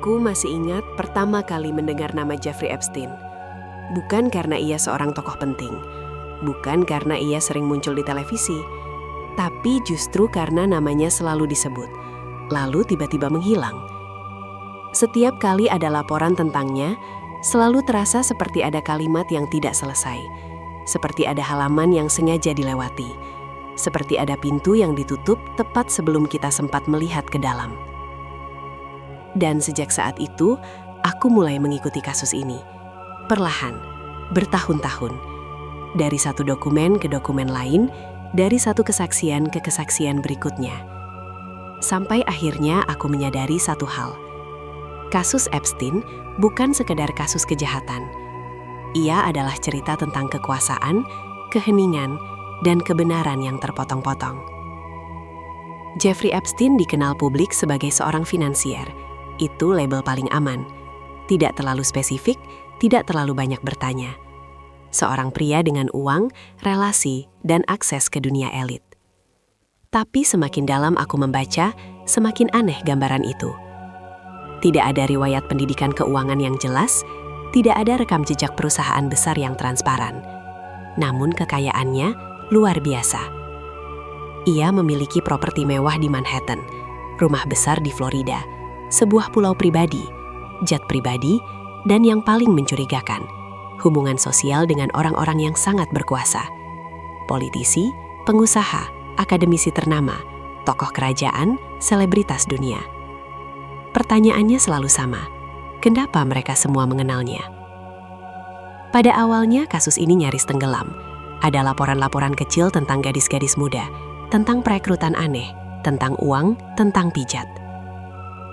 Aku masih ingat pertama kali mendengar nama Jeffrey Epstein. Bukan karena ia seorang tokoh penting, bukan karena ia sering muncul di televisi, tapi justru karena namanya selalu disebut, lalu tiba-tiba menghilang. Setiap kali ada laporan tentangnya, selalu terasa seperti ada kalimat yang tidak selesai, seperti ada halaman yang sengaja dilewati, seperti ada pintu yang ditutup tepat sebelum kita sempat melihat ke dalam. Dan sejak saat itu, aku mulai mengikuti kasus ini. Perlahan, bertahun-tahun. Dari satu dokumen ke dokumen lain, dari satu kesaksian ke kesaksian berikutnya. Sampai akhirnya aku menyadari satu hal. Kasus Epstein bukan sekedar kasus kejahatan. Ia adalah cerita tentang kekuasaan, keheningan, dan kebenaran yang terpotong-potong. Jeffrey Epstein dikenal publik sebagai seorang finansier. Itu label paling aman. Tidak terlalu spesifik, tidak terlalu banyak bertanya. Seorang pria dengan uang, relasi, dan akses ke dunia elit. Tapi semakin dalam aku membaca, semakin aneh gambaran itu. Tidak ada riwayat pendidikan keuangan yang jelas, tidak ada rekam jejak perusahaan besar yang transparan. Namun kekayaannya luar biasa. Ia memiliki properti mewah di Manhattan, rumah besar di Florida, sebuah pulau pribadi, jet pribadi, dan yang paling mencurigakan, hubungan sosial dengan orang-orang yang sangat berkuasa. Politisi, pengusaha, akademisi ternama, tokoh kerajaan, selebritas dunia. Pertanyaannya selalu sama, kenapa mereka semua mengenalnya? Pada awalnya kasus ini nyaris tenggelam. Ada laporan-laporan kecil tentang gadis-gadis muda, tentang perekrutan aneh, tentang uang, tentang pijat.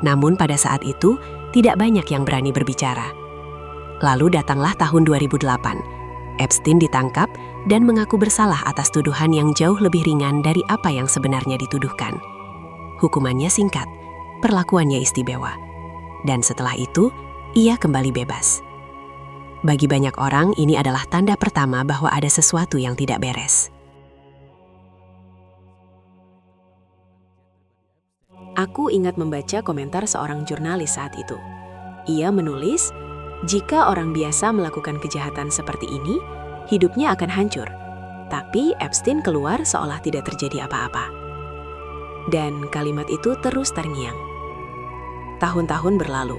Namun pada saat itu, tidak banyak yang berani berbicara. Lalu datanglah tahun 2008. Epstein ditangkap dan mengaku bersalah atas tuduhan yang jauh lebih ringan dari apa yang sebenarnya dituduhkan. Hukumannya singkat, perlakuannya istimewa. Dan setelah itu, ia kembali bebas. Bagi banyak orang, ini adalah tanda pertama bahwa ada sesuatu yang tidak beres. Aku ingat membaca komentar seorang jurnalis saat itu. Ia menulis, jika orang biasa melakukan kejahatan seperti ini, hidupnya akan hancur. Tapi Epstein keluar seolah tidak terjadi apa-apa. Dan kalimat itu terus terngiang. Tahun-tahun berlalu.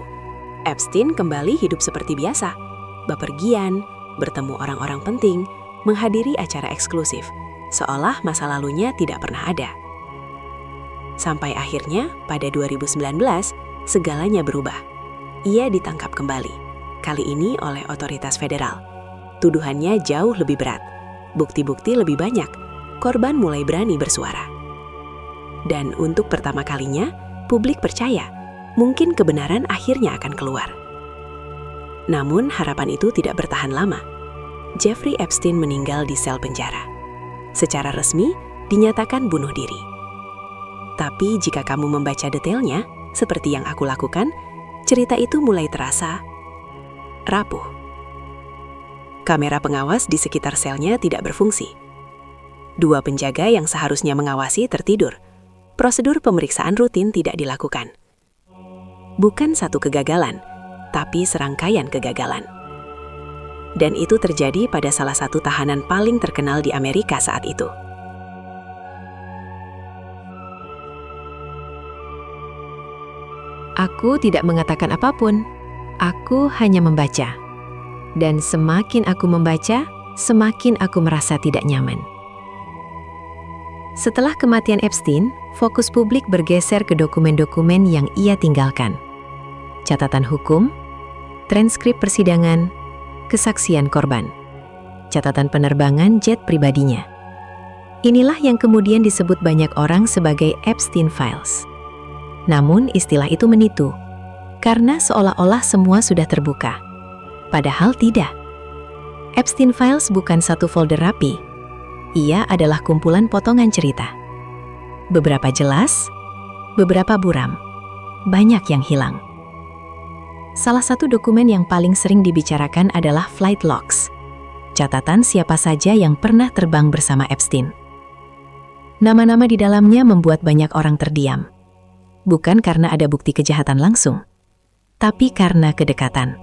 Epstein kembali hidup seperti biasa. Bepergian, bertemu orang-orang penting, menghadiri acara eksklusif, seolah masa lalunya tidak pernah ada. Sampai akhirnya, pada 2019, segalanya berubah. Ia ditangkap kembali, kali ini oleh otoritas federal. Tuduhannya jauh lebih berat, bukti-bukti lebih banyak, korban mulai berani bersuara. Dan untuk pertama kalinya, publik percaya, mungkin kebenaran akhirnya akan keluar. Namun harapan itu tidak bertahan lama. Jeffrey Epstein meninggal di sel penjara. Secara resmi, dinyatakan bunuh diri. Tapi jika kamu membaca detailnya, seperti yang aku lakukan, cerita itu mulai terasa rapuh. Kamera pengawas di sekitar selnya tidak berfungsi. 2 penjaga yang seharusnya mengawasi tertidur. Prosedur pemeriksaan rutin tidak dilakukan. Bukan satu kegagalan, tapi serangkaian kegagalan. Dan itu terjadi pada salah satu tahanan paling terkenal di Amerika saat itu. Aku tidak mengatakan apapun, aku hanya membaca. Dan semakin aku membaca, semakin aku merasa tidak nyaman. Setelah kematian Epstein, fokus publik bergeser ke dokumen-dokumen yang ia tinggalkan. Catatan hukum, transkrip persidangan, kesaksian korban, catatan penerbangan jet pribadinya. Inilah yang kemudian disebut banyak orang sebagai Epstein Files. Namun istilah itu menitu, karena seolah-olah semua sudah terbuka. Padahal tidak. Epstein Files bukan satu folder rapi. Ia adalah kumpulan potongan cerita. Beberapa jelas, beberapa buram, banyak yang hilang. Salah satu dokumen yang paling sering dibicarakan adalah flight logs, catatan siapa saja yang pernah terbang bersama Epstein. Nama-nama di dalamnya membuat banyak orang terdiam. Bukan karena ada bukti kejahatan langsung, tapi karena kedekatan.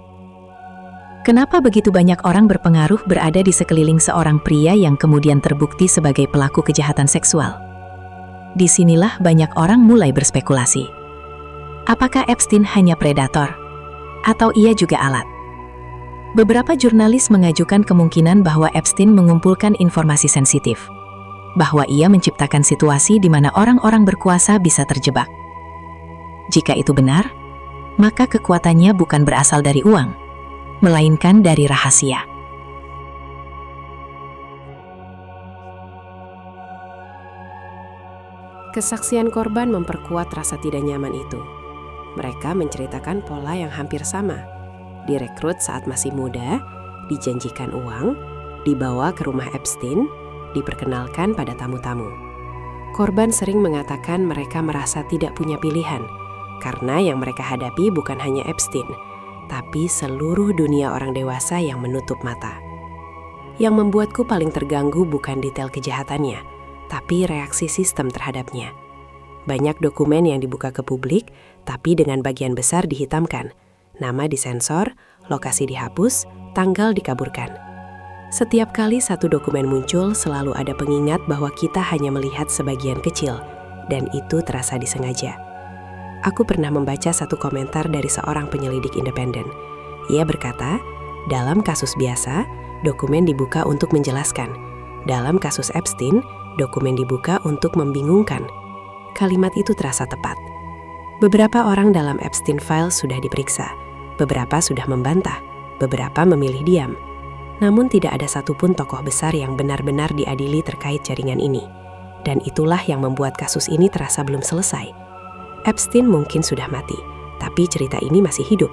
Kenapa begitu banyak orang berpengaruh berada di sekeliling seorang pria yang kemudian terbukti sebagai pelaku kejahatan seksual? Disinilah banyak orang mulai berspekulasi. Apakah Epstein hanya predator? Atau ia juga alat? Beberapa jurnalis mengajukan kemungkinan bahwa Epstein mengumpulkan informasi sensitif, bahwa ia menciptakan situasi di mana orang-orang berkuasa bisa terjebak. Jika itu benar, maka kekuatannya bukan berasal dari uang, melainkan dari rahasia. Kesaksian korban memperkuat rasa tidak nyaman itu. Mereka menceritakan pola yang hampir sama. Direkrut saat masih muda, dijanjikan uang, dibawa ke rumah Epstein, diperkenalkan pada tamu-tamu. Korban sering mengatakan mereka merasa tidak punya pilihan, karena yang mereka hadapi bukan hanya Epstein, tapi seluruh dunia orang dewasa yang menutup mata. Yang membuatku paling terganggu bukan detail kejahatannya, tapi reaksi sistem terhadapnya. Banyak dokumen yang dibuka ke publik, tapi dengan bagian besar dihitamkan. Nama disensor, lokasi dihapus, tanggal dikaburkan. Setiap kali satu dokumen muncul, selalu ada pengingat bahwa kita hanya melihat sebagian kecil, dan itu terasa disengaja. Aku pernah membaca satu komentar dari seorang penyelidik independen. Ia berkata, dalam kasus biasa, dokumen dibuka untuk menjelaskan. Dalam kasus Epstein, dokumen dibuka untuk membingungkan. Kalimat itu terasa tepat. Beberapa orang dalam Epstein Files sudah diperiksa. Beberapa sudah membantah. Beberapa memilih diam. Namun tidak ada satupun tokoh besar yang benar-benar diadili terkait jaringan ini. Dan itulah yang membuat kasus ini terasa belum selesai. Epstein mungkin sudah mati, tapi cerita ini masih hidup.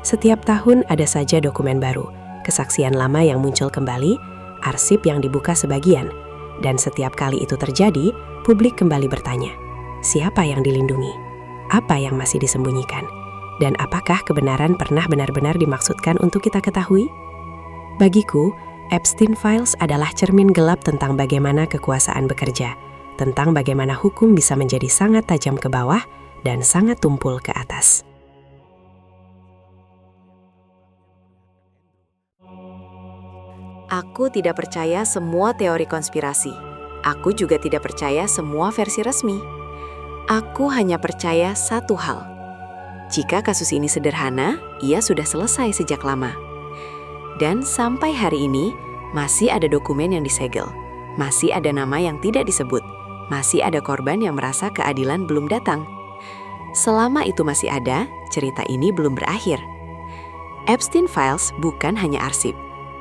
Setiap tahun ada saja dokumen baru, kesaksian lama yang muncul kembali, arsip yang dibuka sebagian. Dan setiap kali itu terjadi, publik kembali bertanya, siapa yang dilindungi? Apa yang masih disembunyikan? Dan apakah kebenaran pernah benar-benar dimaksudkan untuk kita ketahui? Bagiku, Epstein Files adalah cermin gelap tentang bagaimana kekuasaan bekerja, tentang bagaimana hukum bisa menjadi sangat tajam ke bawah dan sangat tumpul ke atas. Aku tidak percaya semua teori konspirasi. Aku juga tidak percaya semua versi resmi. Aku hanya percaya satu hal. Jika kasus ini sederhana, ia sudah selesai sejak lama. Dan sampai hari ini, masih ada dokumen yang disegel. Masih ada nama yang tidak disebut. Masih ada korban yang merasa keadilan belum datang. Selama itu masih ada, cerita ini belum berakhir. Epstein Files bukan hanya arsip.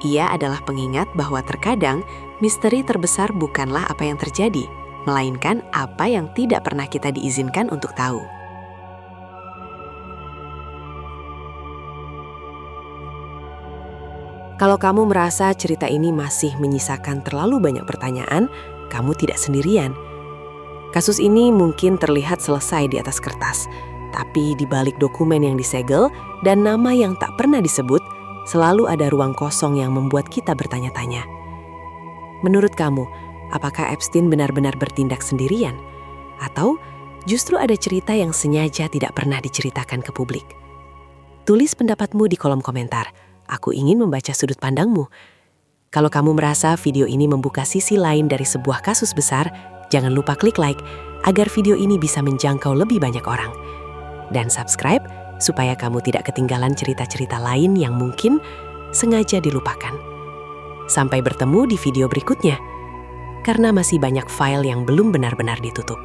Ia adalah pengingat bahwa terkadang misteri terbesar bukanlah apa yang terjadi, melainkan apa yang tidak pernah kita diizinkan untuk tahu. Kalau kamu merasa cerita ini masih menyisakan terlalu banyak pertanyaan, kamu tidak sendirian. Kasus ini mungkin terlihat selesai di atas kertas, tapi di balik dokumen yang disegel dan nama yang tak pernah disebut, selalu ada ruang kosong yang membuat kita bertanya-tanya. Menurut kamu, apakah Epstein benar-benar bertindak sendirian? Atau justru ada cerita yang sengaja tidak pernah diceritakan ke publik? Tulis pendapatmu di kolom komentar. Aku ingin membaca sudut pandangmu. Kalau kamu merasa video ini membuka sisi lain dari sebuah kasus besar, jangan lupa klik like agar video ini bisa menjangkau lebih banyak orang. Dan subscribe supaya kamu tidak ketinggalan cerita-cerita lain yang mungkin sengaja dilupakan. Sampai bertemu di video berikutnya, karena masih banyak file yang belum benar-benar ditutup.